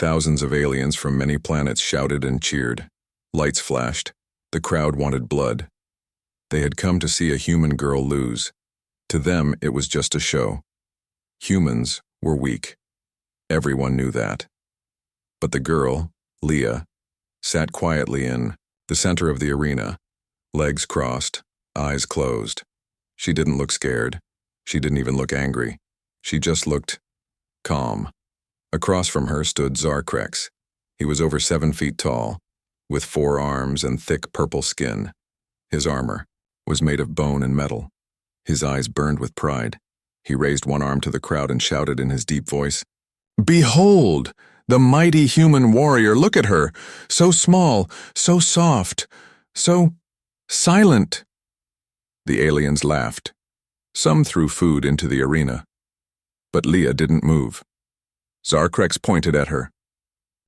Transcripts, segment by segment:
Thousands of aliens from many planets shouted and cheered. Lights flashed. The crowd wanted blood. They had come to see a human girl lose. To them, it was just a show. Humans were weak. Everyone knew that. But the girl, Leah, sat quietly in the center of the arena, legs crossed, eyes closed. She didn't look scared. She didn't even look angry. She just looked calm. Across from her stood Zarkrex. He was over 7 feet tall, with 4 arms and thick purple skin. His armor was made of bone and metal. His eyes burned with pride. He raised one arm to the crowd and shouted in his deep voice, "Behold, the mighty human warrior! Look at her! So small, so soft, so silent!" The aliens laughed. Some threw food into the arena. But Leah didn't move. Zarkrex pointed at her.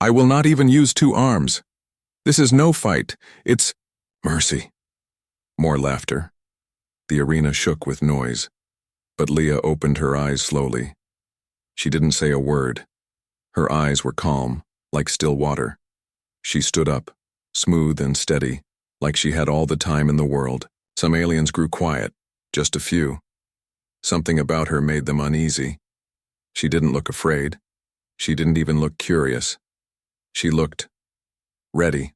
"I will not even use 2 arms. This is no fight. It's mercy." More laughter. The arena shook with noise. But Leah opened her eyes slowly. She didn't say a word. Her eyes were calm, like still water. She stood up, smooth and steady, like she had all the time in the world. Some aliens grew quiet, just a few. Something about her made them uneasy. She didn't look afraid. She didn't even look curious. She looked ready.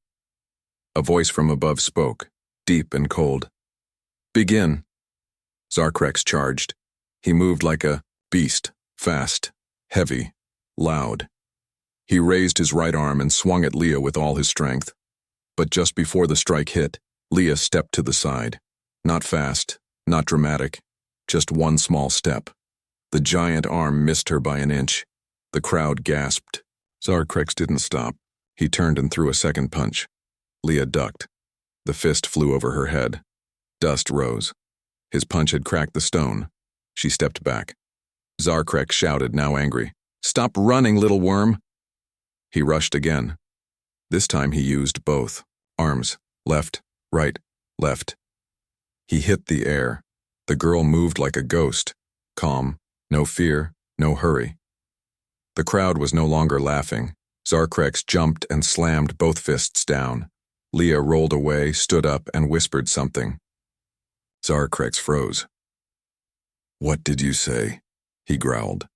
A voice from above spoke, deep and cold. "Begin." Zarkrex charged. He moved like a beast, fast, heavy, loud. He raised his right arm and swung at Leah with all his strength. But just before the strike hit, Leah stepped to the side. Not fast, not dramatic, just one small step. The giant arm missed her by an inch. The crowd gasped. Zarkrex didn't stop. He turned and threw a second punch. Leah ducked. The fist flew over her head. Dust rose. His punch had cracked the stone. She stepped back. Zarkrex shouted, now angry, "Stop running, little worm!" He rushed again. This time he used both arms, left, right, left. He hit the air. The girl moved like a ghost, calm, no fear, no hurry. The crowd was no longer laughing. Zarkrex jumped and slammed both fists down. Leah rolled away, stood up, and whispered something. Zarkrex froze. "What did you say?" he growled.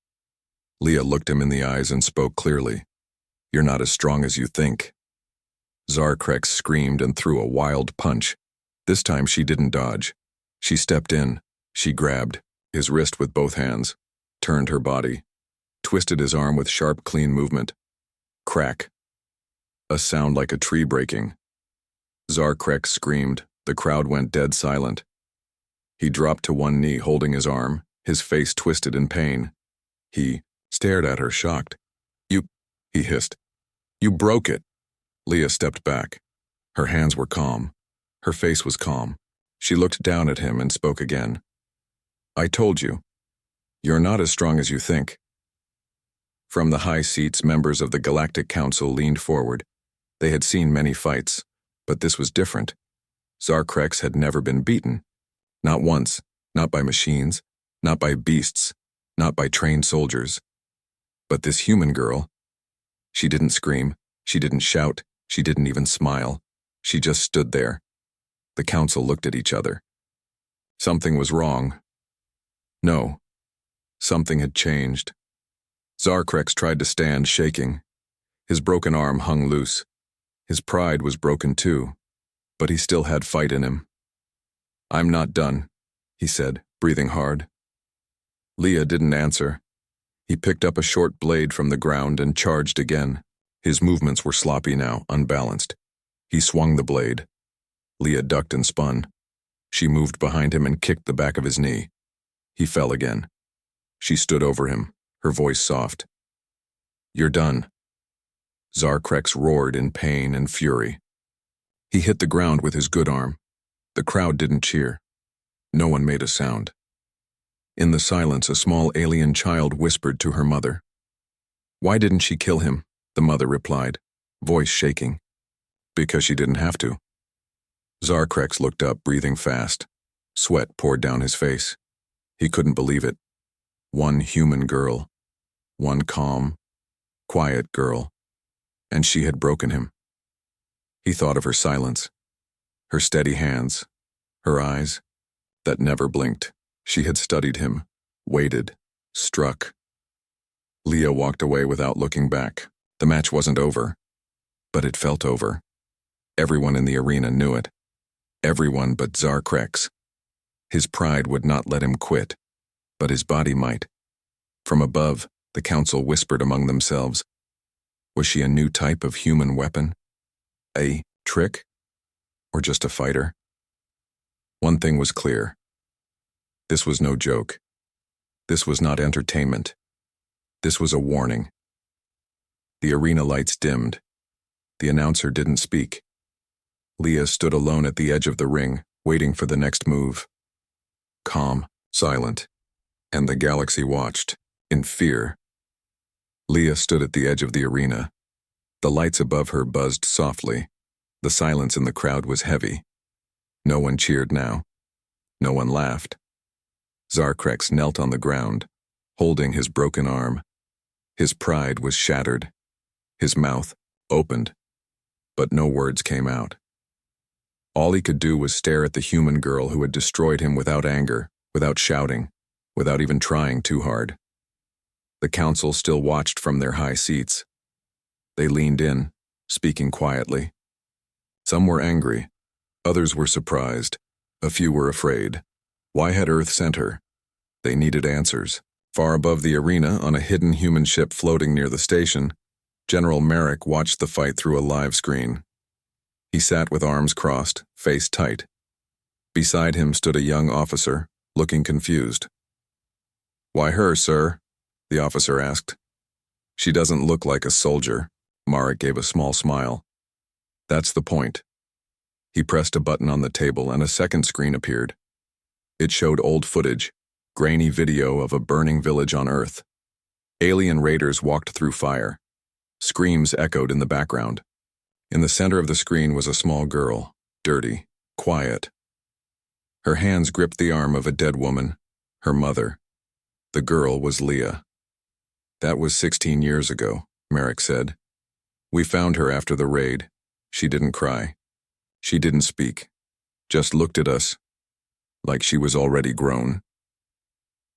Leah looked him in the eyes and spoke clearly. "You're not as strong as you think." Zarkrex screamed and threw a wild punch. This time she didn't dodge. She stepped in. She grabbed his wrist with both hands, turned her body, twisted his arm with sharp, clean movement. Crack. A sound like a tree breaking. Zarkrex screamed. The crowd went dead silent. He dropped to one knee, holding his arm, his face twisted in pain. He stared at her, shocked. "You," he hissed. "You broke it." Leah stepped back. Her hands were calm. Her face was calm. She looked down at him and spoke again. "I told you. You're not as strong as you think." From the high seats, members of the Galactic Council leaned forward. They had seen many fights, but this was different. Zarkrex had never been beaten. Not once, not by machines, not by beasts, not by trained soldiers. But this human girl, she didn't scream, she didn't shout, she didn't even smile. She just stood there. The council looked at each other. Something was wrong. No, something had changed. Zarkrex tried to stand, shaking. His broken arm hung loose. His pride was broken too, but he still had fight in him. "I'm not done," he said, breathing hard. Leah didn't answer. He picked up a short blade from the ground and charged again. His movements were sloppy now, unbalanced. He swung the blade. Leah ducked and spun. She moved behind him and kicked the back of his knee. He fell again. She stood over him, her voice soft. "You're done." Zarkrex roared in pain and fury. He hit the ground with his good arm. The crowd didn't cheer. No one made a sound. In the silence, a small alien child whispered to her mother. "Why didn't she kill him?" the mother replied, voice shaking. "Because she didn't have to." Zarkrex looked up, breathing fast. Sweat poured down his face. He couldn't believe it. One human girl. One calm, quiet girl. and she had broken him. He thought of her silence, her steady hands, her eyes that never blinked. She had studied him, waited, struck. Leah walked away without looking back. The match wasn't over, but it felt over. Everyone in the arena knew it. Everyone but Zarkrex. His pride would not let him quit, but his body might. From above, the council whispered among themselves. Was she a new type of human weapon? A trick? Or just a fighter? One thing was clear. This was no joke. This was not entertainment. This was a warning. The arena lights dimmed. The announcer didn't speak. Leah stood alone at the edge of the ring, waiting for the next move. Calm, silent, and the galaxy watched, in fear. Leah stood at the edge of the arena. The lights above her buzzed softly. The silence in the crowd was heavy. No one cheered now. No one laughed. Zarkrex knelt on the ground, holding his broken arm. His pride was shattered. His mouth opened, but no words came out. All he could do was stare at the human girl who had destroyed him without anger, without shouting, without even trying too hard. The council still watched from their high seats. They leaned in, speaking quietly. Some were angry. Others were surprised. A few were afraid. Why had Earth sent her? They needed answers. Far above the arena, on a hidden human ship floating near the station, General Merrick watched the fight through a live screen. He sat with arms crossed, face tight. Beside him stood a young officer, looking confused. "Why her, sir?" the officer asked. "She doesn't look like a soldier." Merrick gave a small smile. "That's the point." He pressed a button on the table and a second screen appeared. It showed old footage, grainy video of a burning village on Earth. Alien raiders walked through fire. Screams echoed in the background. In the center of the screen was a small girl, dirty, quiet. Her hands gripped the arm of a dead woman, her mother. The girl was Leah. "That was 16 years ago," Merrick said. "We found her after the raid. She didn't cry. She didn't speak. Just looked at us, like she was already grown."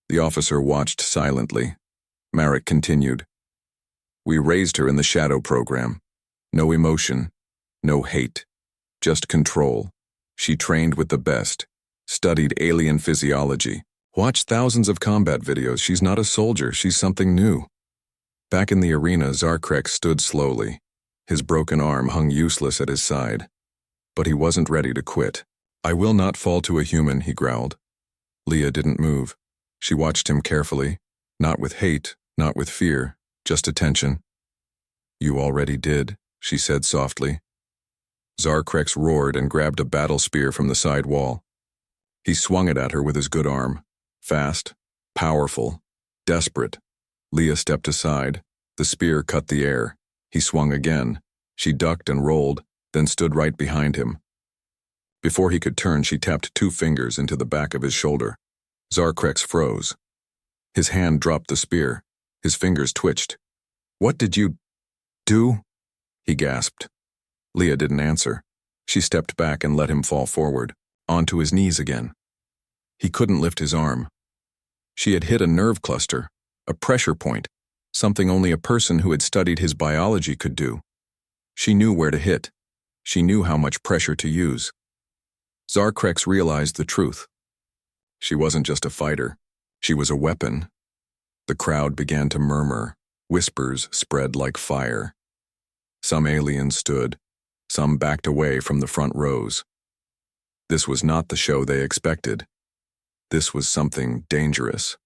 The officer watched silently. Merrick continued. "We raised her in the shadow program. No emotion, no hate, just control. She trained with the best, studied alien physiology, watched thousands of combat videos. She's not a soldier, she's something new." Back in the arena, Zarkrex stood slowly. His broken arm hung useless at his side. But he wasn't ready to quit. "I will not fall to a human," he growled. Leah didn't move. She watched him carefully, not with hate, not with fear, just attention. "You already did," she said softly. Zarkrex roared and grabbed a battle spear from the side wall. He swung it at her with his good arm. Fast, powerful, desperate. Leah stepped aside. The spear cut the air. He swung again. She ducked and rolled, then stood right behind him. Before he could turn, she tapped 2 fingers into the back of his shoulder. Zarkrex froze. His hand dropped the spear. His fingers twitched. "What did you do?" he gasped. Leah didn't answer. She stepped back and let him fall forward, onto his knees again. He couldn't lift his arm. She had hit a nerve cluster, a pressure point, something only a person who had studied his biology could do. She knew where to hit. She knew how much pressure to use. Zarkrex realized the truth. She wasn't just a fighter. She was a weapon. The crowd began to murmur. Whispers spread like fire. Some aliens stood. Some backed away from the front rows. This was not the show they expected. This was something dangerous.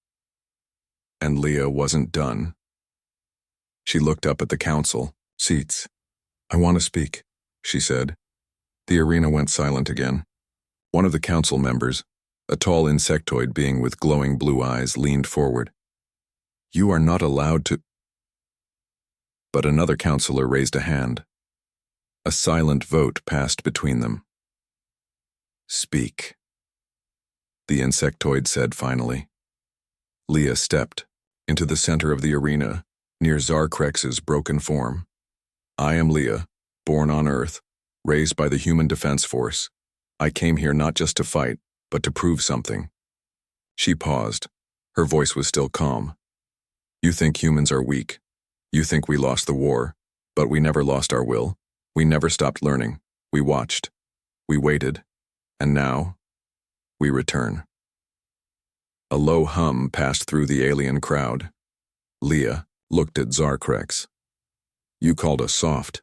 And Leah wasn't done. She looked up at the council. "Seats. I want to speak," she said. The arena went silent again. One of the council members, a tall insectoid being with glowing blue eyes, leaned forward. "You are not allowed to—" But another counselor raised a hand. A silent vote passed between them. "Speak," the insectoid said finally. Leah stepped into the center of the arena, near Zarkrex's broken form. I am Leah, born on Earth, raised by the Human Defense Force. I came here not just to fight, but to prove something. She paused. Her voice was still calm. You think humans are weak. You think we lost the war, but we never lost our will. We never stopped learning. We watched. We waited. And now, we return. A low hum passed through the alien crowd. Leah looked at Zarkrex. You called us soft,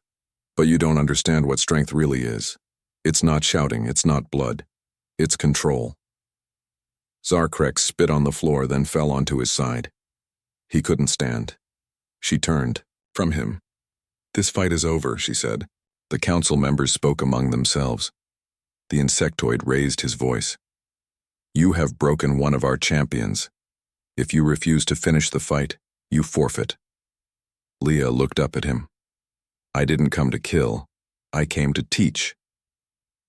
but you don't understand what strength really is. It's not shouting, it's not blood. It's control. Zarkrex spit on the floor, then fell onto his side. He couldn't stand. She turned from him. This fight is over, she said. The council members spoke among themselves. The insectoid raised his voice. You have broken one of our champions. If you refuse to finish the fight, you forfeit. Leah looked up at him. I didn't come to kill. I came to teach.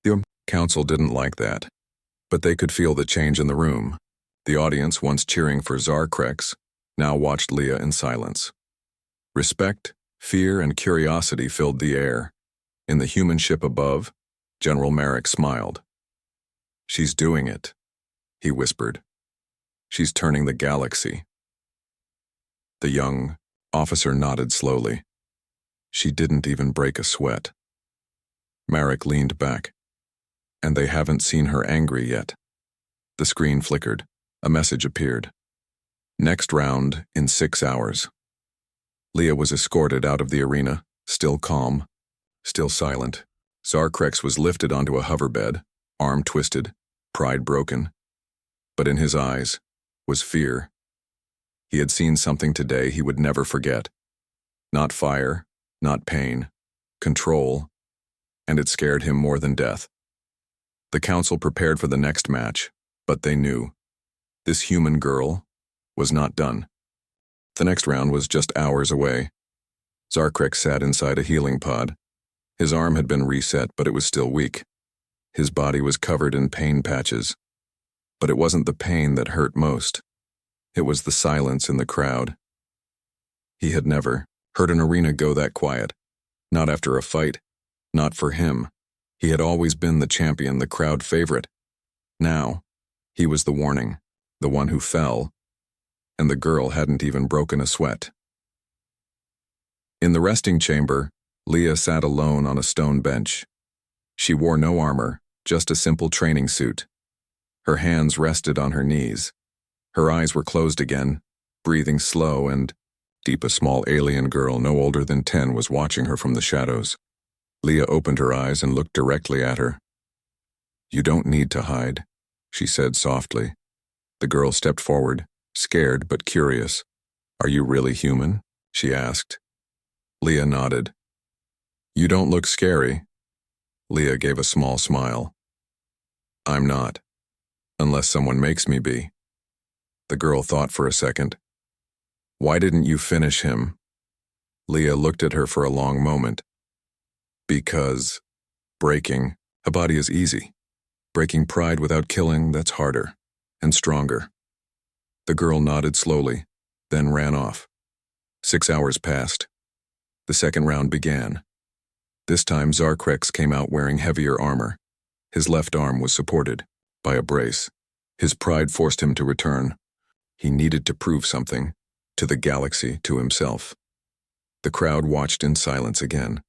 The council didn't like that, but they could feel the change in the room. The audience, once cheering for Zarkrex, now watched Leah in silence. Respect, fear, and curiosity filled the air. In the human ship above, General Merrick smiled. She's doing it, he whispered. She's turning the galaxy. The young officer nodded slowly. She didn't even break a sweat. Merrick leaned back. And they haven't seen her angry yet. The screen flickered. A message appeared. Next round in 6 hours. Leah was escorted out of the arena, still calm, still silent. Zarkrex was lifted onto a hoverbed, arm twisted, pride broken. But in his eyes was fear. He had seen something today he would never forget. Not fire, not pain, control, and it scared him more than death. The council prepared for the next match, but they knew. This human girl was not done. The next round was just hours away. Zarkrex sat inside a healing pod. His arm had been reset, but it was still weak. His body was covered in pain patches. But it wasn't the pain that hurt most. It was the silence in the crowd. He had never heard an arena go that quiet. Not after a fight. Not for him. He had always been the champion, the crowd favorite. Now, he was the warning, the one who fell, and the girl hadn't even broken a sweat. In the resting chamber, Leah sat alone on a stone bench. She wore no armor, just a simple training suit. Her hands rested on her knees. Her eyes were closed again, breathing slow and deep. A small alien girl no older than 10 was watching her from the shadows. Leah opened her eyes and looked directly at her. You don't need to hide, she said softly. The girl stepped forward, scared but curious. Are you really human? She asked. Leah nodded. You don't look scary. Leah gave a small smile. I'm not, unless someone makes me be. The girl thought for a second. Why didn't you finish him? Leah looked at her for a long moment. Because breaking a body is easy. Breaking pride without killing, that's harder and stronger. The girl nodded slowly, then ran off. 6 hours passed. The second round began. This time Zarkrex came out wearing heavier armor. His left arm was supported by a brace. His pride forced him to return. He needed to prove something, to the galaxy, to himself. The crowd watched in silence again.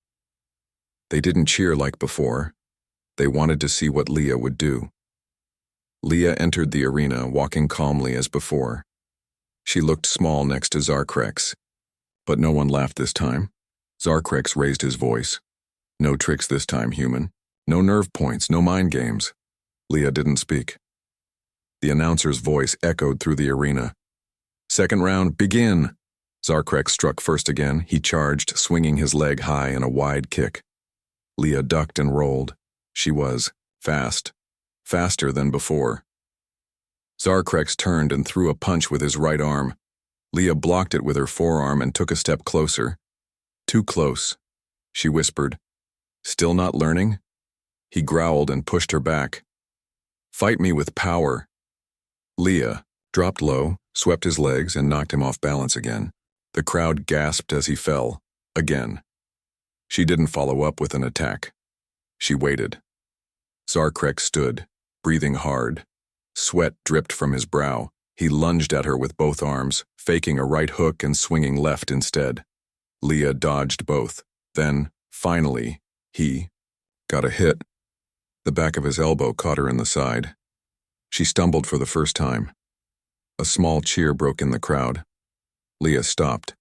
They didn't cheer like before. They wanted to see what Leah would do. Leah entered the arena, walking calmly as before. She looked small next to Zarkrex, but no one laughed this time. Zarkrex raised his voice. No tricks this time, human. No nerve points, no mind games. Leah didn't speak. The announcer's voice echoed through the arena. Second round, begin! Zarkrex struck first again. He charged, swinging his leg high in a wide kick. Leah ducked and rolled. She was fast, faster than before. Zarkrex turned and threw a punch with his right arm. Leah blocked it with her forearm and took a step closer. Too close, she whispered. Still not learning? He growled and pushed her back. Fight me with power. Leah dropped low, swept his legs, and knocked him off balance again. The crowd gasped as he fell, again. She didn't follow up with an attack. She waited. Zarkrek stood, breathing hard. Sweat dripped from his brow. He lunged at her with both arms, faking a right hook and swinging left instead. Leah dodged both. Then, finally, he got a hit. The back of his elbow caught her in the side. She stumbled for the first time. A small cheer broke in the crowd. Leah stopped.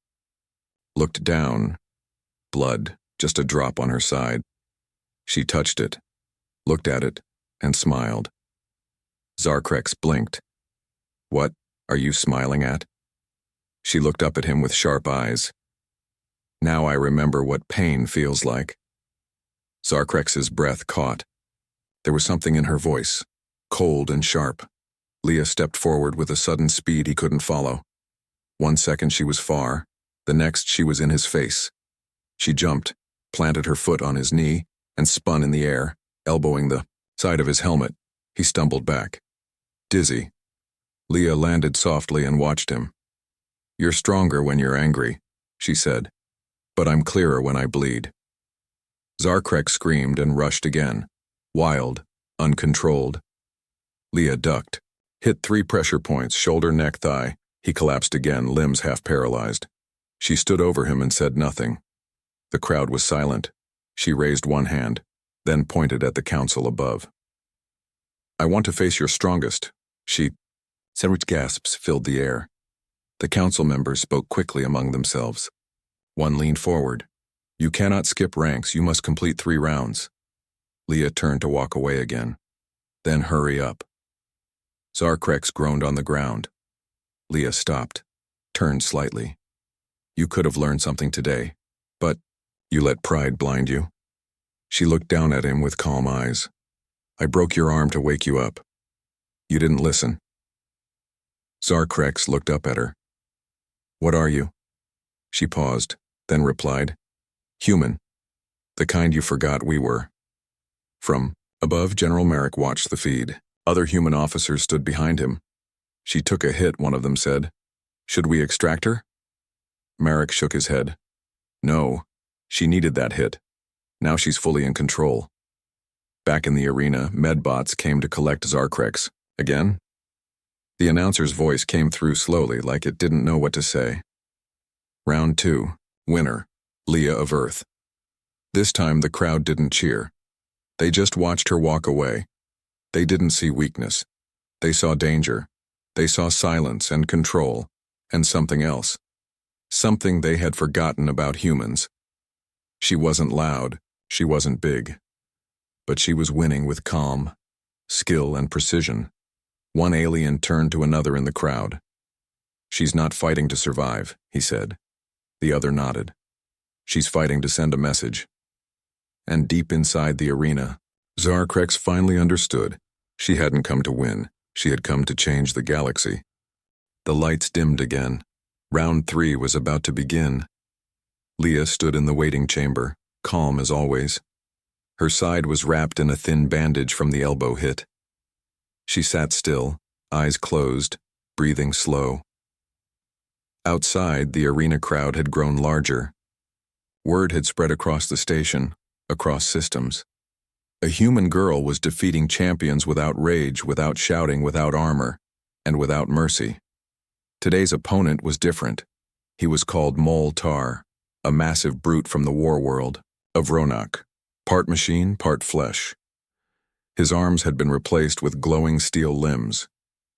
Looked down. Blood, just a drop on her side. She touched it, looked at it, and smiled. Zarkrex blinked. "What are you smiling at?" She looked up at him with sharp eyes. "Now I remember what pain feels like." Zarkrex's breath caught. There was something in her voice, cold and sharp. Leah stepped forward with a sudden speed he couldn't follow. 1 second she was far, the next she was in his face. She jumped, planted her foot on his knee, and spun in the air, elbowing the side of his helmet. He stumbled back. Dizzy. Leah landed softly and watched him. "You're stronger when you're angry," she said, "but I'm clearer when I bleed." Zarkrek screamed and rushed again, wild, uncontrolled. Leah ducked, hit 3 pressure points, shoulder, neck, thigh. He collapsed again, limbs half paralyzed. She stood over him and said nothing. The crowd was silent. She raised one hand, then pointed at the council above. "I want to face your strongest," she said. Gasps filled the air. The council members spoke quickly among themselves. One leaned forward. "You cannot skip ranks, you must complete 3 rounds." Leah turned to walk away again. "Then hurry up." Zarkrex groaned on the ground. Leah stopped, turned slightly. "You could have learned something today, but you let pride blind you." She looked down at him with calm eyes. "I broke your arm to wake you up. You didn't listen." Zarkrex looked up at her. "What are you?" She paused, then replied, "Human. The kind you forgot we were." From above, General Merrick watched the feed. Other human officers stood behind him. "She took a hit," one of them said. "Should we extract her?" Merrick shook his head. "No, she needed that hit. Now she's fully in control." Back in the arena, medbots came to collect Zarkrex. "Again?" The announcer's voice came through slowly, like it didn't know what to say. "Round 2. Winner, Leah of Earth." This time the crowd didn't cheer. They just watched her walk away. They didn't see weakness. They saw danger. They saw silence and control, and something else. Something they had forgotten about humans. She wasn't loud, she wasn't big. But she was winning with calm, skill, and precision. One alien turned to another in the crowd. "She's not fighting to survive," he said. The other nodded. "She's fighting to send a message." And deep inside the arena, Zarkrex finally understood. She hadn't come to win. She had come to change the galaxy. The lights dimmed again. Round 3 was about to begin. Leah stood in the waiting chamber, calm as always. Her side was wrapped in a thin bandage from the elbow hit. She sat still, eyes closed, breathing slow. Outside, the arena crowd had grown larger. Word had spread across the station, across systems. A human girl was defeating champions without rage, without shouting, without armor, and without mercy. Today's opponent was different. He was called Moltar, a massive brute from the war world, of Ronak, part machine, part flesh. His arms had been replaced with glowing steel limbs.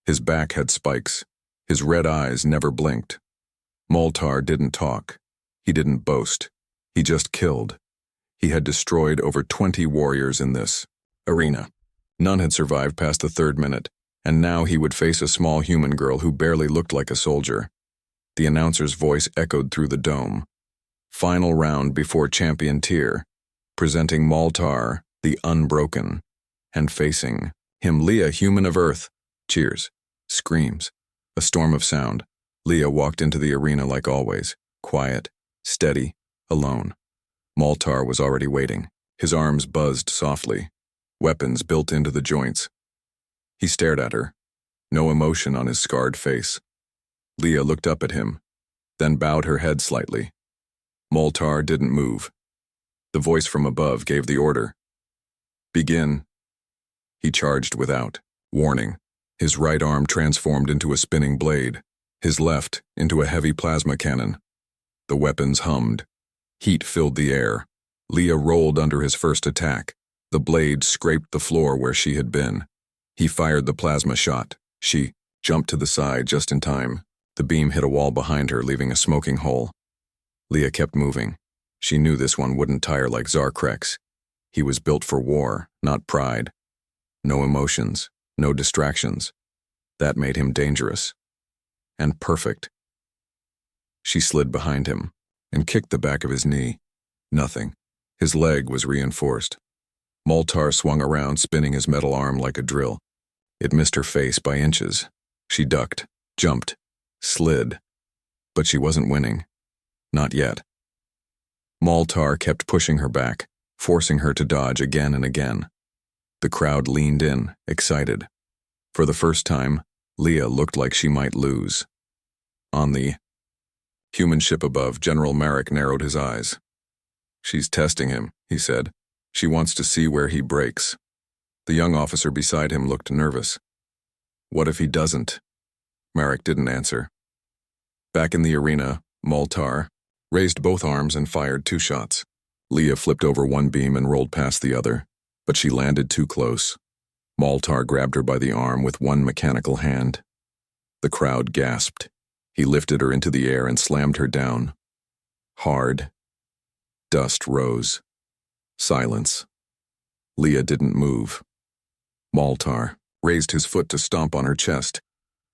His back had spikes. His red eyes never blinked. Moltar didn't talk. He didn't boast. He just killed. He had destroyed over 20 warriors in this arena. None had survived past the 3rd minute, and now he would face a small human girl who barely looked like a soldier. The announcer's voice echoed through the dome. Final round before champion tier, presenting Moltar, the Unbroken, and facing him, Leah, human of Earth. Cheers. Screams. A storm of sound. Leah walked into the arena like always, quiet, steady, alone. Moltar was already waiting. His arms buzzed softly, weapons built into the joints. He stared at her, no emotion on his scarred face. Leah looked up at him, then bowed her head slightly. Moltar didn't move. The voice from above gave the order. Begin. He charged without warning. His right arm transformed into a spinning blade, his left into a heavy plasma cannon. The weapons hummed. Heat filled the air. Leah rolled under his first attack. The blade scraped the floor where she had been. He fired the plasma shot. She jumped to the side just in time. The beam hit a wall behind her, leaving a smoking hole. Leah kept moving. She knew this one wouldn't tire like Zarkrex. He was built for war, not pride. No emotions, no distractions. That made him dangerous. And perfect. She slid behind him and kicked the back of his knee. Nothing. His leg was reinforced. Moltar swung around, spinning his metal arm like a drill. It missed her face by inches. She ducked, jumped, slid. But she wasn't winning. Not yet. Moltar kept pushing her back, forcing her to dodge again and again. The crowd leaned in, excited. For the first time, Leah looked like she might lose. On the human ship above, General Marek narrowed his eyes. "She's testing him," he said. "She wants to see where he breaks." The young officer beside him looked nervous. "What if he doesn't?" Marek didn't answer. Back in the arena, Moltar raised both arms and fired 2 shots. Leah flipped over one beam and rolled past the other, but she landed too close. Moltar grabbed her by the arm with one mechanical hand. The crowd gasped. He lifted her into the air and slammed her down. Hard. Dust rose. Silence. Leah didn't move. Moltar raised his foot to stomp on her chest,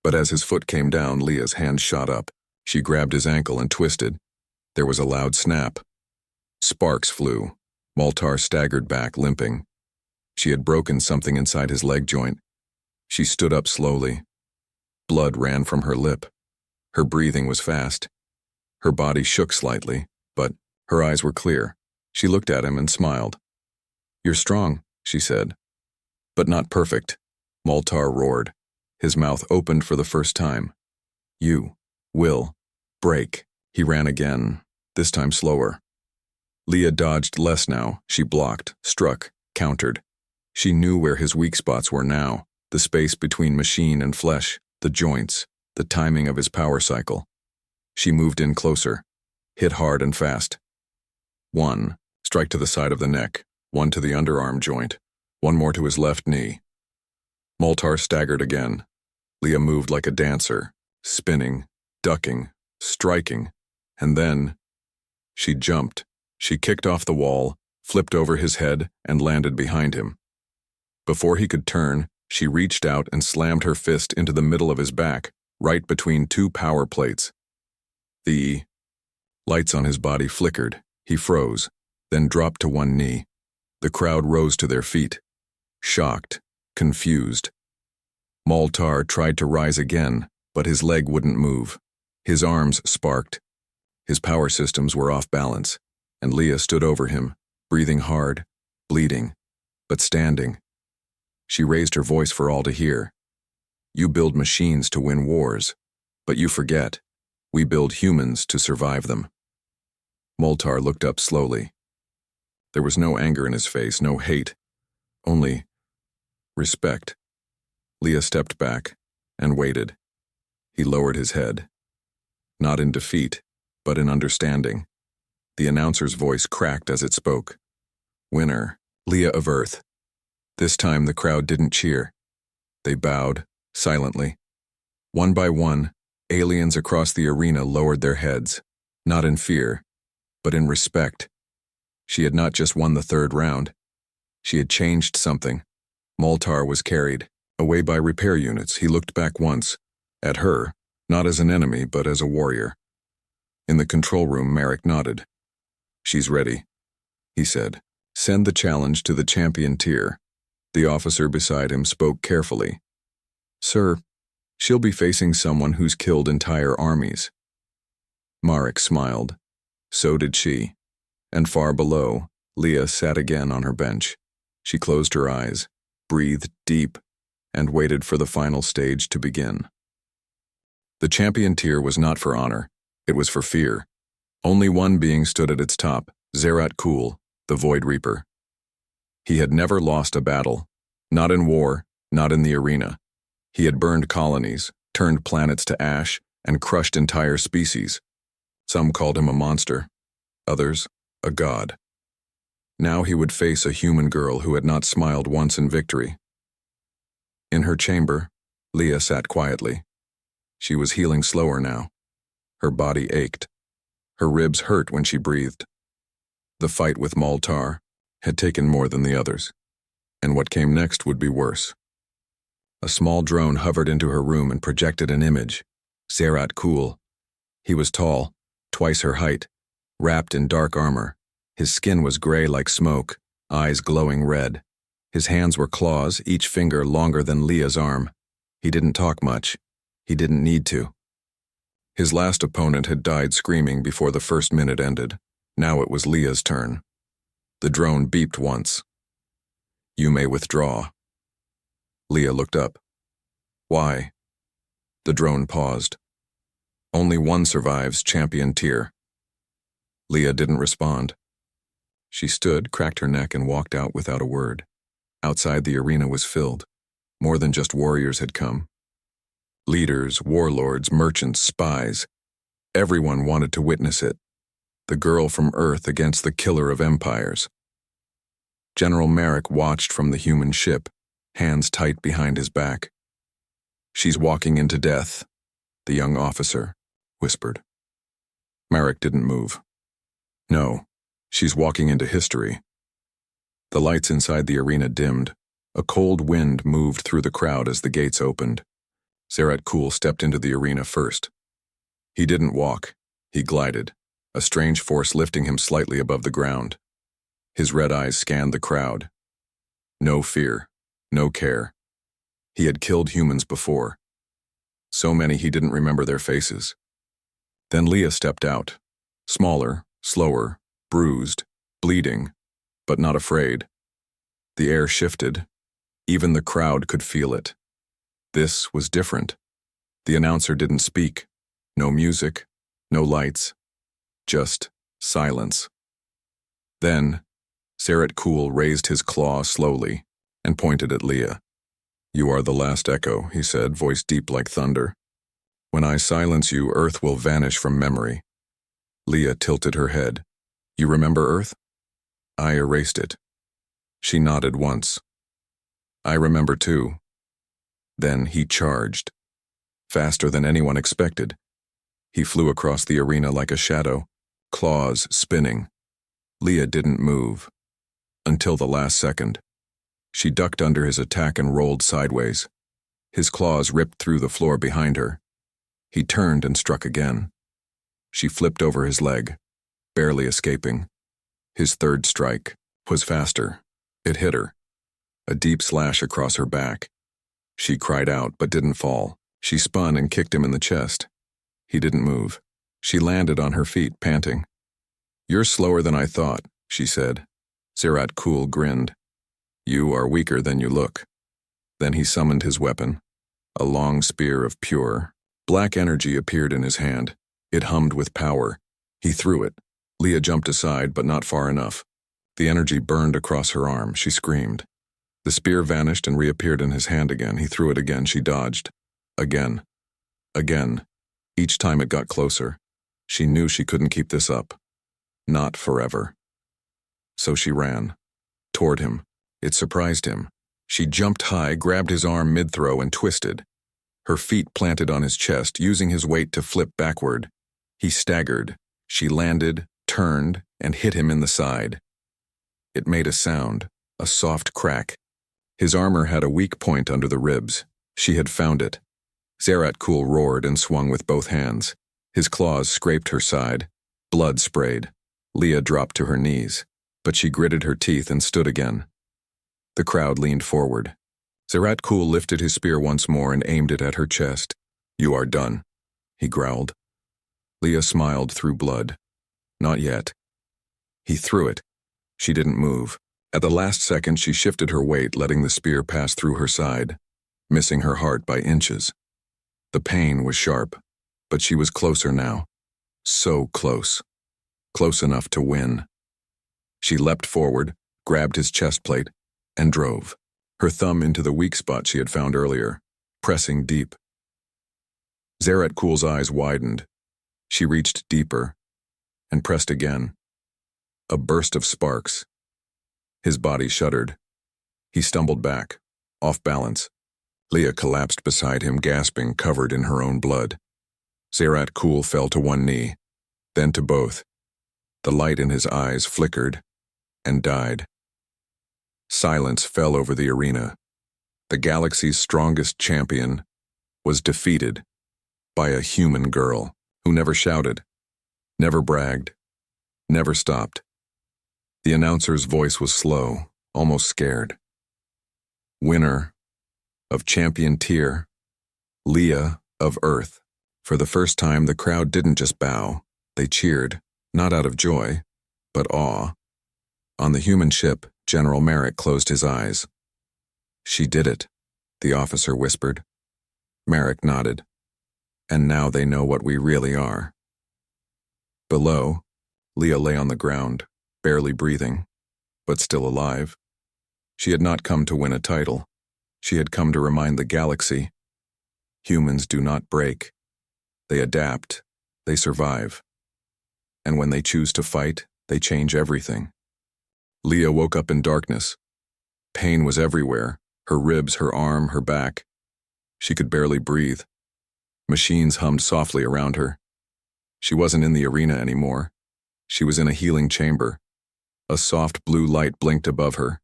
but as his foot came down, Leah's hand shot up. She grabbed his ankle and twisted. There was a loud snap. Sparks flew. Moltar staggered back, limping. She had broken something inside his leg joint. She stood up slowly. Blood ran from her lip. Her breathing was fast. Her body shook slightly, but her eyes were clear. She looked at him and smiled. "You're strong," she said. "But not perfect," Moltar roared. His mouth opened for the first time. "You will break." He ran again, this time slower. Leah dodged less now. She blocked, struck, countered. She knew where his weak spots were now, the space between machine and flesh, the joints, the timing of his power cycle. She moved in closer, hit hard and fast. 1, strike to the side of the neck, 1 to the underarm joint, 1 more to his left knee. Moltar staggered again. Leah moved like a dancer, spinning, ducking, striking, and then she jumped. She kicked off the wall, flipped over his head, and landed behind him. Before he could turn, she reached out and slammed her fist into the middle of his back, right between 2 power plates. The lights on his body flickered. He froze, then dropped to one knee. The crowd rose to their feet, shocked, confused. Moltar tried to rise again, but his leg wouldn't move. His arms sparked. His power systems were off balance, and Leah stood over him, breathing hard, bleeding, but standing. She raised her voice for all to hear. "You build machines to win wars, but you forget. We build humans to survive them." Moltar looked up slowly. There was no anger in his face, no hate, only respect. Leah stepped back and waited. He lowered his head. Not in defeat, but in understanding. The announcer's voice cracked as it spoke. "Winner, Leah of Earth." This time the crowd didn't cheer. They bowed, silently. One by one, aliens across the arena lowered their heads, not in fear, but in respect. She had not just won the 3rd round. She had changed something. Moltar was carried, away by repair units. He looked back once, at her, not as an enemy, but as a warrior. In the control room, Marek nodded. "She's ready," he said. "Send the challenge to the champion tier." The officer beside him spoke carefully. "Sir, she'll be facing someone who's killed entire armies." Marek smiled. So did she. And far below, Leah sat again on her bench. She closed her eyes, breathed deep, and waited for the final stage to begin. The champion tier was not for honor. It was for fear. Only one being stood at its top, Zerat Kul, the Void Reaper. He had never lost a battle, not in war, not in the arena. He had burned colonies, turned planets to ash, and crushed entire species. Some called him a monster, others, a god. Now he would face a human girl who had not smiled once in victory. In her chamber, Leah sat quietly. She was healing slower now. Her body ached. Her ribs hurt when she breathed. The fight with Moltar had taken more than the others, and what came next would be worse. A small drone hovered into her room and projected an image. Zerat Kul. He was tall, twice her height, wrapped in dark armor. His skin was gray like smoke, eyes glowing red. His hands were claws, each finger longer than Leah's arm. He didn't talk much. He didn't need to. His last opponent had died screaming before the first minute ended. Now it was Leah's turn. The drone beeped once. "You may withdraw." Leah looked up. "Why?" The drone paused. "Only one survives, Champion Tier." Leah didn't respond. She stood, cracked her neck, and walked out without a word. Outside, the arena was filled. More than just warriors had come. Leaders, warlords, merchants, spies. Everyone wanted to witness it. The girl from Earth against the killer of empires. General Merrick watched from the human ship, hands tight behind his back. "She's walking into death," the young officer whispered. Merrick didn't move. "No, she's walking into history." The lights inside the arena dimmed. A cold wind moved through the crowd as the gates opened. Zerat Kul stepped into the arena first. He didn't walk. He glided, a strange force lifting him slightly above the ground. His red eyes scanned the crowd. No fear, no care. He had killed humans before. So many he didn't remember their faces. Then Leah stepped out, smaller, slower, bruised, bleeding, but not afraid. The air shifted. Even the crowd could feel it. This was different. The announcer didn't speak. No music, no lights, just silence. Then, Zerat Kul raised his claw slowly and pointed at Leah. "You are the last echo," he said, voice deep like thunder. "When I silence you, Earth will vanish from memory." Leah tilted her head. "You remember Earth?" "I erased it." She nodded once. "I remember too." Then he charged. Faster than anyone expected. He flew across the arena like a shadow, claws spinning. Leah didn't move. Until the last second. She ducked under his attack and rolled sideways. His claws ripped through the floor behind her. He turned and struck again. She flipped over his leg, barely escaping. His third strike was faster. It hit her. A deep slash across her back. She cried out, but didn't fall. She spun and kicked him in the chest. He didn't move. She landed on her feet, panting. "You're slower than I thought," she said. Zerat Kul grinned. "You are weaker than you look." Then he summoned his weapon. A long spear of pure, black energy appeared in his hand. It hummed with power. He threw it. Leah jumped aside, but not far enough. The energy burned across her arm. She screamed. The spear vanished and reappeared in his hand again. He threw it again. She dodged. Again. Again. Each time it got closer. She knew she couldn't keep this up. Not forever. So she ran. Toward him. It surprised him. She jumped high, grabbed his arm mid-throw, and twisted. Her feet planted on his chest, using his weight to flip backward. He staggered. She landed, turned, and hit him in the side. It made a sound, a soft crack. His armor had a weak point under the ribs. She had found it. Zerat Kul roared and swung with both hands. His claws scraped her side. Blood sprayed. Leah dropped to her knees, but she gritted her teeth and stood again. The crowd leaned forward. Zerat Kul lifted his spear once more and aimed it at her chest. "You are done," he growled. Leah smiled through blood. "Not yet." He threw it. She didn't move. At the last second, she shifted her weight, letting the spear pass through her side, missing her heart by inches. The pain was sharp, but she was closer now. So close. Close enough to win. She leapt forward, grabbed his chest plate, and drove, her thumb into the weak spot she had found earlier, pressing deep. Zarat Kul's eyes widened. She reached deeper and pressed again. A burst of sparks. His body shuddered. He stumbled back, off balance. Leah collapsed beside him, gasping, covered in her own blood. Zarat Kul fell to one knee, then to both. The light in his eyes flickered and died. Silence fell over the arena. The galaxy's strongest champion was defeated by a human girl who never shouted, never bragged, never stopped. The announcer's voice was slow, almost scared. Winner of champion tier, Leah of Earth. For the first time, the crowd didn't just bow. They cheered, not out of joy, but awe. On the human ship, General Merrick closed his eyes. "She did it," the officer whispered. Merrick nodded. "And now they know what we really are." Below, Leah lay on the ground, barely breathing, but still alive. She had not come to win a title. She had come to remind the galaxy, humans do not break. They adapt, they survive. And when they choose to fight, they change everything. Leah woke up in darkness. Pain was everywhere, her ribs, her arm, her back. She could barely breathe. Machines hummed softly around her. She wasn't in the arena anymore. She was in a healing chamber. A soft blue light blinked above her.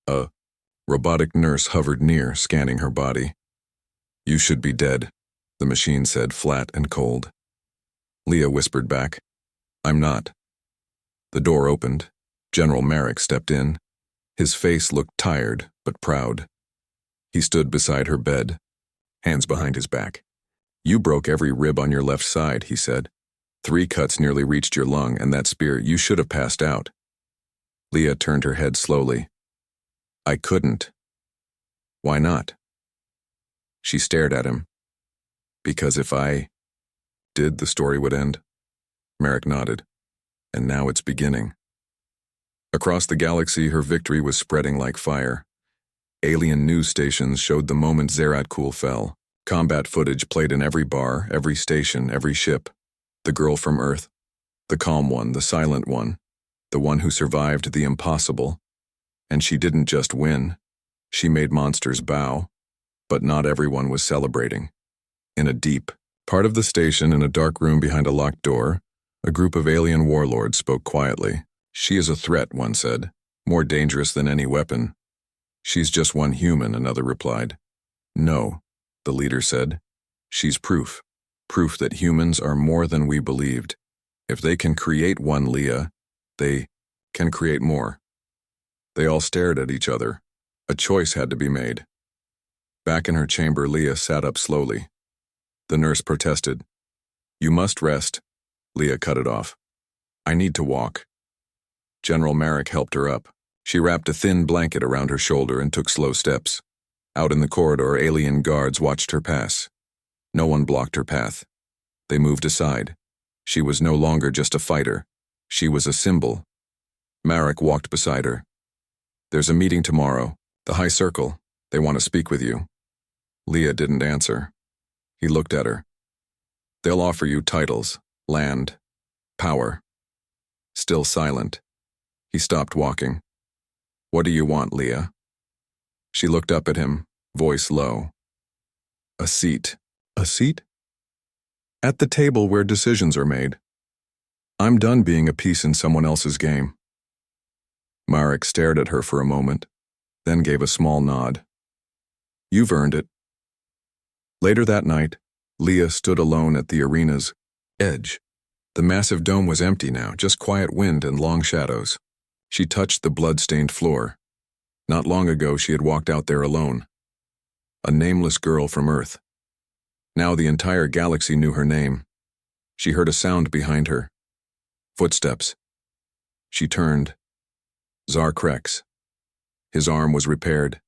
A robotic nurse hovered near, scanning her body. "You should be dead," the machine said, flat and cold. Leah whispered back, "I'm not." The door opened. General Merrick stepped in. His face looked tired, but proud. He stood beside her bed, hands behind his back. "You broke every rib on your left side," he said. 3 cuts nearly reached your lung, and that spear, you should have passed out." Leah turned her head slowly. "I couldn't." "Why not?" She stared at him. "Because if I did, the story would end." Merrick nodded. "And now it's beginning." Across the galaxy, her victory was spreading like fire. Alien news stations showed the moment Zarat Kul fell. Combat footage played in every bar, every station, every ship. The girl from Earth. The calm one, the silent one. The one who survived the impossible. And she didn't just win. She made monsters bow. But not everyone was celebrating. In a deep part of the station, in a dark room behind a locked door, a group of alien warlords spoke quietly. "She is a threat," one said. "More dangerous than any weapon." "She's just one human," another replied. "No," the leader said. "She's proof. Proof that humans are more than we believed. If they can create one Leah, they can create more." They all stared at each other. A choice had to be made. Back in her chamber, Leah sat up slowly. The nurse protested. "You must rest." Leah cut it off. "I need to walk." General Merrick helped her up. She wrapped a thin blanket around her shoulder and took slow steps. Out in the corridor, alien guards watched her pass. No one blocked her path. They moved aside. She was no longer just a fighter. She was a symbol. Merrick walked beside her. "There's a meeting tomorrow. The High Circle. They want to speak with you." Leah didn't answer. He looked at her. "They'll offer you titles, land, power." Still silent. He stopped walking. "What do you want, Leah?" She looked up at him, voice low. "A seat." "A seat?" "At the table where decisions are made. I'm done being a piece in someone else's game." Marek stared at her for a moment, then gave a small nod. "You've earned it." Later that night, Leah stood alone at the arena's edge. The massive dome was empty now, just quiet wind and long shadows. She touched the blood-stained floor. Not long ago, she had walked out there alone. A nameless girl from Earth. Now the entire galaxy knew her name. She heard a sound behind her. Footsteps. She turned. Zar Krex. His arm was repaired.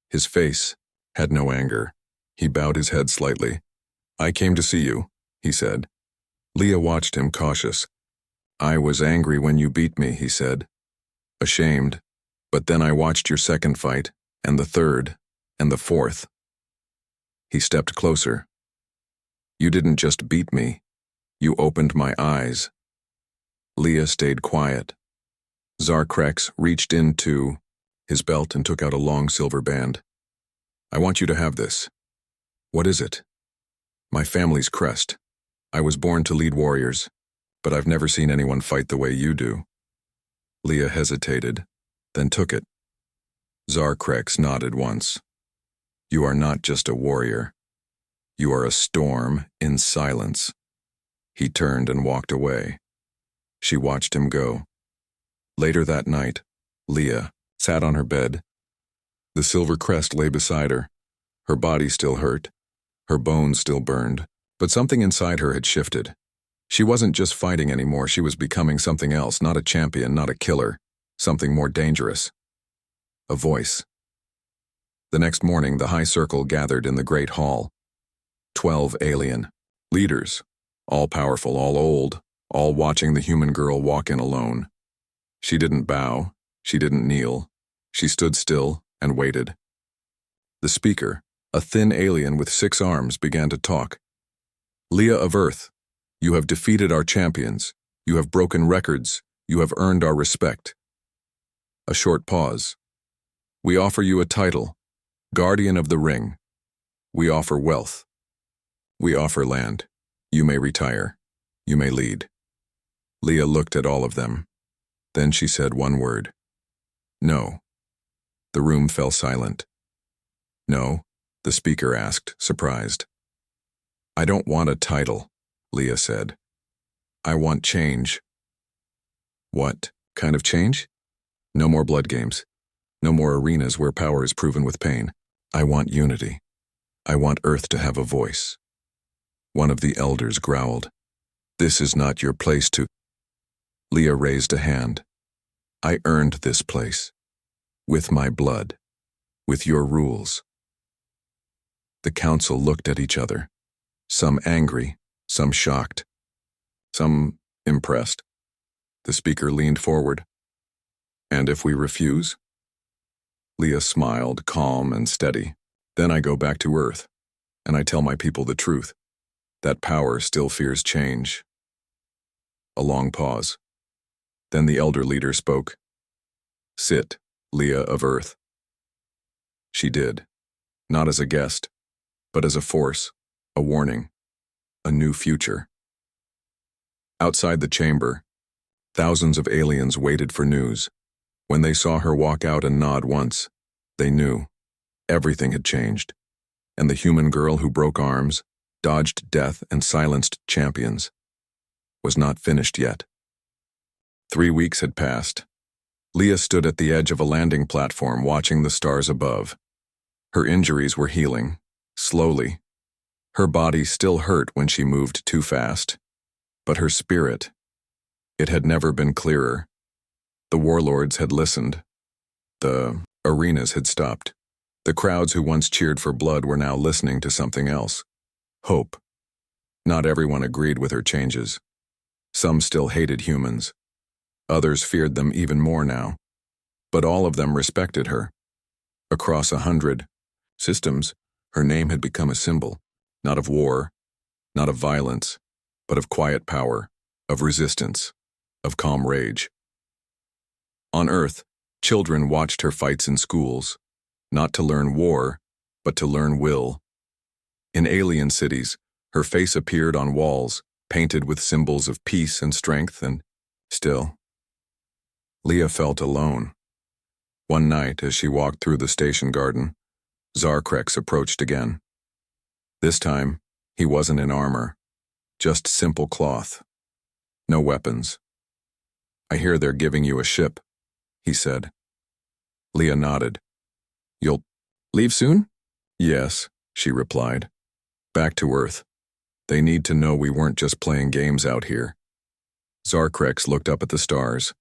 His face had no anger. He bowed his head slightly. "I came to see you," he said. Leah watched him, cautious. "I was angry when you beat me," he said. ashamed. But then I watched your second fight, and the third, and the fourth. He stepped closer. You didn't just beat me. You opened my eyes. Leah stayed quiet. Zarkrex reached into his belt and took out a long silver band. I want you to have this. What is it? My family's crest. I was born to lead warriors, but I've never seen anyone fight the way you do. Leah hesitated, then took it. Zarkrex nodded once. You are not just a warrior. You are a storm in silence. He turned and walked away. She watched him go. Later that night, Leah sat on her bed. The silver crest lay beside her. Her body still hurt. Her bones still burned. But something inside her had shifted. She wasn't just fighting anymore. She was becoming something else, not a champion, not a killer. Something more dangerous. A voice. The next morning, the High Circle gathered in the Great Hall. 12 alien leaders, all powerful, all old, all watching the human girl walk in alone. She didn't bow. She didn't kneel. She stood still and waited. The speaker, a thin alien with 6 arms, began to talk. Leah of Earth, you have defeated our champions. You have broken records. You have earned our respect. A short pause. We offer you a title, Guardian of the Ring. We offer wealth. We offer land. You may retire. You may lead. Leah looked at all of them. Then she said one word. No. The room fell silent. No, the speaker asked, surprised. I don't want a title, Leah said. I want change. What kind of change? No more blood games. No more arenas where power is proven with pain. I want unity. I want Earth to have a voice. One of the elders growled. This is not your place to... Leah raised a hand. I earned this place. With my blood. With your rules. The council looked at each other. Some angry, some shocked, some impressed. The speaker leaned forward. And if we refuse? Leah smiled, calm and steady. Then I go back to Earth, and I tell my people the truth. That power still fears change. A long pause. Then the elder leader spoke. Sit, Leah of Earth. She did. Not as a guest, but as a force, a warning, a new future. Outside the chamber, thousands of aliens waited for news. When they saw her walk out and nod once, they knew. Everything had changed. And the human girl who broke arms, dodged death and silenced champions, was not finished yet. 3 weeks had passed. Leah stood at the edge of a landing platform watching the stars above. Her injuries were healing, slowly. Her body still hurt when she moved too fast. But her spirit, it had never been clearer. The warlords had listened. The arenas had stopped. The crowds who once cheered for blood were now listening to something else. Hope. Not everyone agreed with her changes. Some still hated humans. Others feared them even more now. But all of them respected her. Across 100 systems, her name had become a symbol, not of war, not of violence, but of quiet power, of resistance, of calm rage. On Earth, children watched her fights in schools, not to learn war, but to learn will. In alien cities, her face appeared on walls, painted with symbols of peace and strength, and still, Leah felt alone. One night, as she walked through the station garden, Zarkrex approached again. This time, he wasn't in armor, just simple cloth. No weapons. I hear they're giving you a ship, he said. Leah nodded. You'll leave soon? Yes, she replied. Back to Earth. They need to know we weren't just playing games out here. Zarkrex looked up at the stars.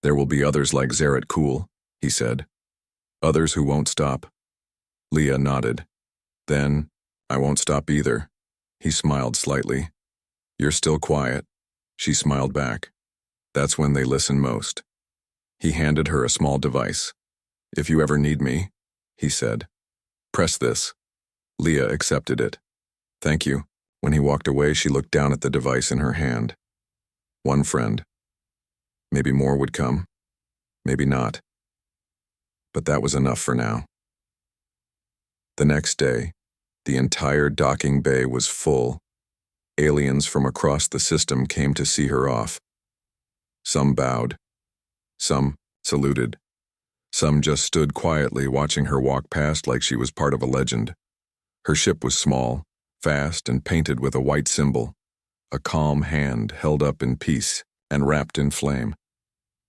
There will be others like Zaret Cool, he said. Others who won't stop. Leah nodded. Then, I won't stop either. He smiled slightly. You're still quiet. She smiled back. That's when they listen most. He handed her a small device. "If you ever need me," he said, "press this." Leah accepted it. "Thank you." When he walked away, she looked down at the device in her hand. One friend. Maybe more would come. Maybe not. But that was enough for now. The next day, the entire docking bay was full. Aliens from across the system came to see her off. Some bowed. Some saluted. Some just stood quietly watching her walk past like she was part of a legend. Her ship was small, fast, and painted with a white symbol, a calm hand held up in peace and wrapped in flame.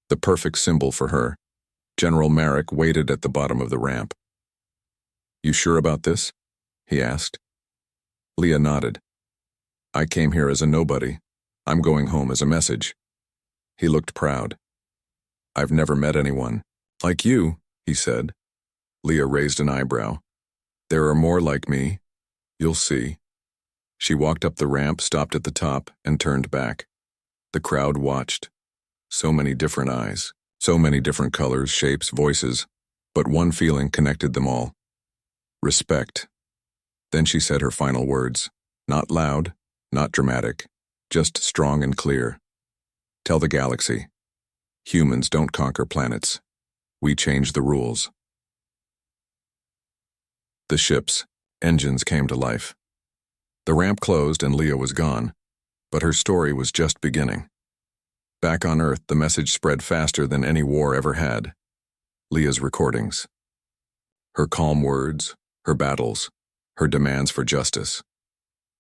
The perfect symbol for her. General Merrick waited at the bottom of the ramp. "You sure about this?" he asked. Leah nodded. "I came here as a nobody. I'm going home as a message." He looked proud. "I've never met anyone like you," he said. Leah raised an eyebrow. "There are more like me. You'll see." She walked up the ramp, stopped at the top, and turned back. The crowd watched. So many different eyes, so many different colors, shapes, voices, but one feeling connected them all. Respect. Then she said her final words. Not loud, not dramatic, just strong and clear. "Tell the galaxy. Humans don't conquer planets. We change the rules." The ship's engines came to life. The ramp closed and Leah was gone, but her story was just beginning. Back on Earth, the message spread faster than any war ever had. Leah's recordings. Her calm words, her battles, her demands for justice.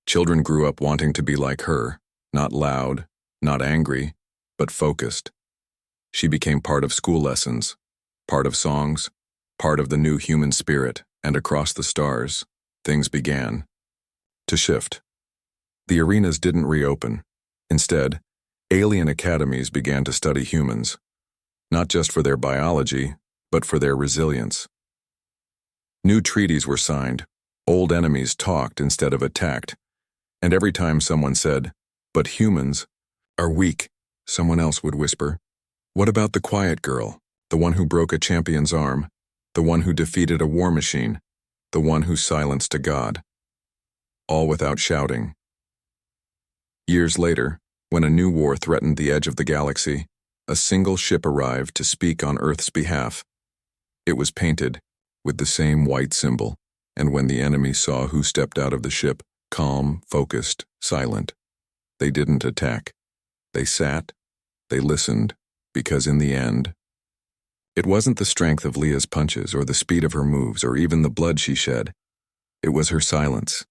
Children grew up wanting to be like her, not loud, not angry, but focused. She became part of school lessons, part of songs, part of the new human spirit, and across the stars, things began to shift. The arenas didn't reopen. Instead, alien academies began to study humans, not just for their biology, but for their resilience. New treaties were signed, old enemies talked instead of attacked, and every time someone said, "But humans are weak," someone else would whisper, "What about the quiet girl, the one who broke a champion's arm, the one who defeated a war machine, the one who silenced a god?" All without shouting. Years later, when a new war threatened the edge of the galaxy, a single ship arrived to speak on Earth's behalf. It was painted with the same white symbol, and when the enemy saw who stepped out of the ship, calm, focused, silent, they didn't attack. They sat, they listened, because in the end, it wasn't the strength of Leah's punches or the speed of her moves or even the blood she shed. It was her silence,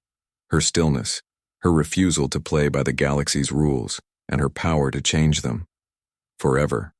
her stillness, her refusal to play by the galaxy's rules, and her power to change them. Forever.